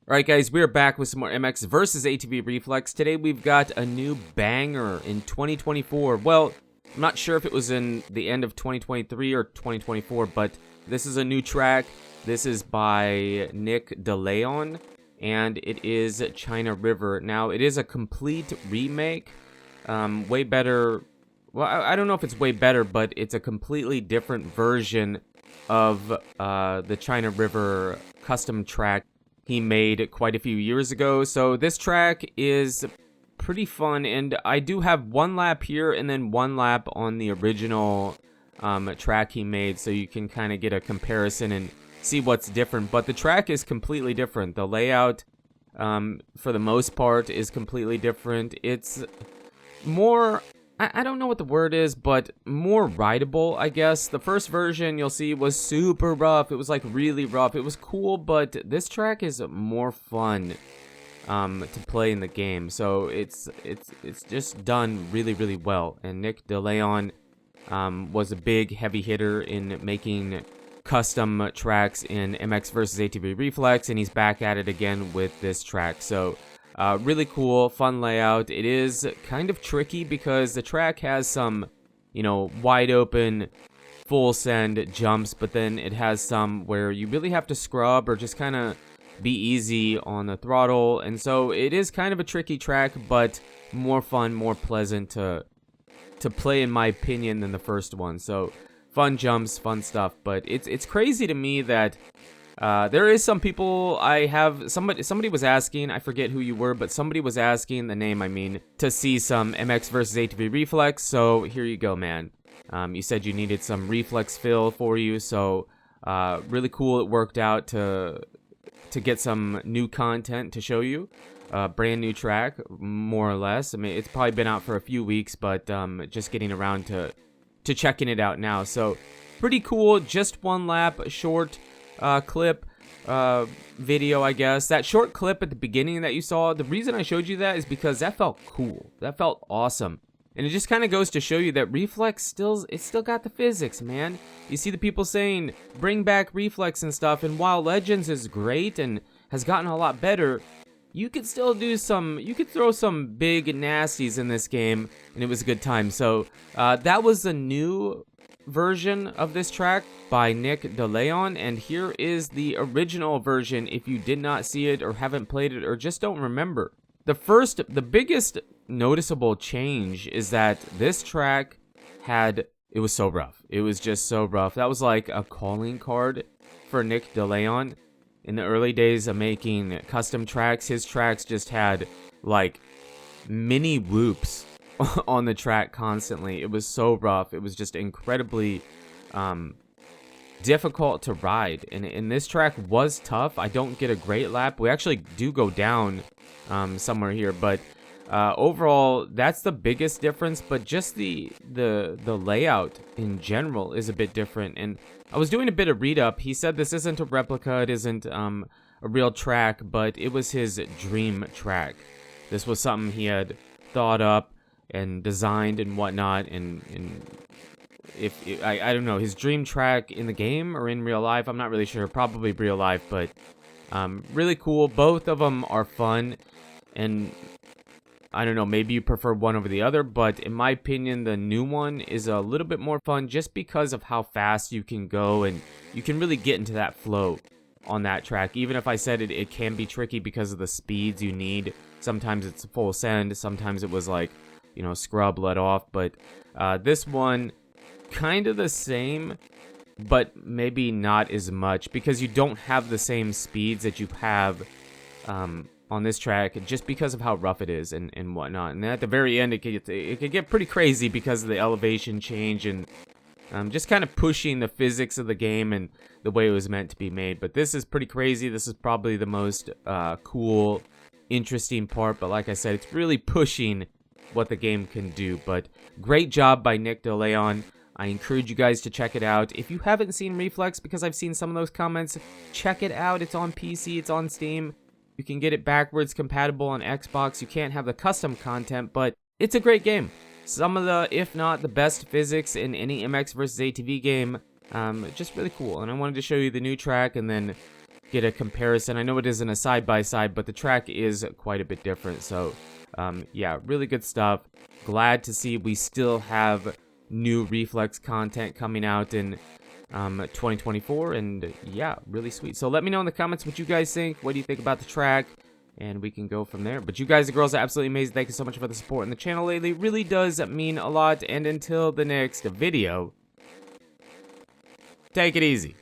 Alright guys, we're back with some more MX versus ATV Reflex. Today we've got a new banger in 2024. Well, I'm not sure if it was in the end of 2023 or 2024, but this is a new track. This is by Nick DeLeon, and it is China River. Now, it is a complete remake. Way better. Well, I don't know if it's way better, but it's a completely different version of the China River custom track he made quite a few years ago. So this track is pretty fun, and I do have one lap here and then one lap on the original track he made, so you can kind of get a comparison and see what's different. But the track is completely different. The layout, for the most part, is completely different. It's more, I don't know what the word is, but more rideable, I guess. The first version you'll see was super rough. It was like really rough. It was cool, but this track is more fun to play in the game. So it's just done really, really well. And Nick DeLeon was a big heavy hitter in making custom tracks in MX vs ATV Reflex, and he's back at it again with this track. So really cool, fun layout. It is kind of tricky because the track has some, wide open, full send jumps, but then it has some where you really have to scrub or just kind of be easy on the throttle. And so it is kind of a tricky track, but more fun, more pleasant to play, in my opinion, than the first one. So fun jumps, fun stuff. But it's crazy to me that there is some people somebody was asking, I forget who you were, but somebody was asking, the name I mean, to see some MX versus ATV Reflex. So here you go, man. You said you needed some reflex fill for you, so really cool. It worked out to get some new content to show you. Brand new track, more or less. I mean, it's probably been out for a few weeks, but just getting around to checking it out now. So pretty cool. Just one lap, short clip video, I guess. That short clip at the beginning that you saw, the reason I showed you that is because that felt cool. That felt awesome. And it just kind of goes to show you that Reflex still got the physics, man. You see the people saying, bring back Reflex and stuff, and while Legends is great and has gotten a lot better, you could still throw some big nasties in this game, and it was a good time. So, that was the new version of this track by Nick DeLeon, and here is the original version if you did not see it or haven't played it or just don't remember. The biggest noticeable change is that this track it was so rough. It was just so rough. That was like a calling card for Nick DeLeon. In the early days of making custom tracks, his tracks just had like mini whoops on the track constantly. It was so rough. It was just incredibly difficult to ride, and this track was tough. I don't get a great lap. We actually do go down somewhere here, but overall that's the biggest difference. But just the layout in general is a bit different. And I was doing a bit of read up. He said this isn't a replica, it isn't a real track, but it was his dream track. This was something he had thought up and designed and whatnot, and if I don't know, his dream track in the game or in real life, I'm not really sure. Probably real life, but really cool. Both of them are fun, and I don't know, maybe you prefer one over the other, but in my opinion, the new one is a little bit more fun just because of how fast you can go, and you can really get into that flow on that track. Even if I said it can be tricky because of the speeds you need. Sometimes it's full send, sometimes it was like, scrub, let off, but this one, kind of the same, but maybe not as much because you don't have the same speeds that you have on this track just because of how rough it is and whatnot. And at the very end, it could get pretty crazy because of the elevation change and just kind of pushing the physics of the game and the way it was meant to be made. But this is pretty crazy. This is probably the most cool, interesting part. But like I said, it's really pushing what the game can do. But great job by Nick DeLeon. I encourage you guys to check it out. If you haven't seen Reflex, because I've seen some of those comments, check it out. It's on PC, it's on Steam. You can get it backwards compatible on Xbox. You can't have the custom content, but it's a great game. Some of the, if not the best physics in any MX vs ATV game. Just really cool. And I wanted to show you the new track and then get a comparison. I know it isn't a side-by-side, but the track is quite a bit different. So, yeah, really good stuff. Glad to see we still have new Reflex content coming out in 2024, and yeah, really sweet. So let me know in the comments what you guys think. What do you think about the track? And we can go from there. But you guys, the girls, are absolutely amazing. Thank you so much for the support in the channel lately. It really does mean a lot. And until the next video, take it easy.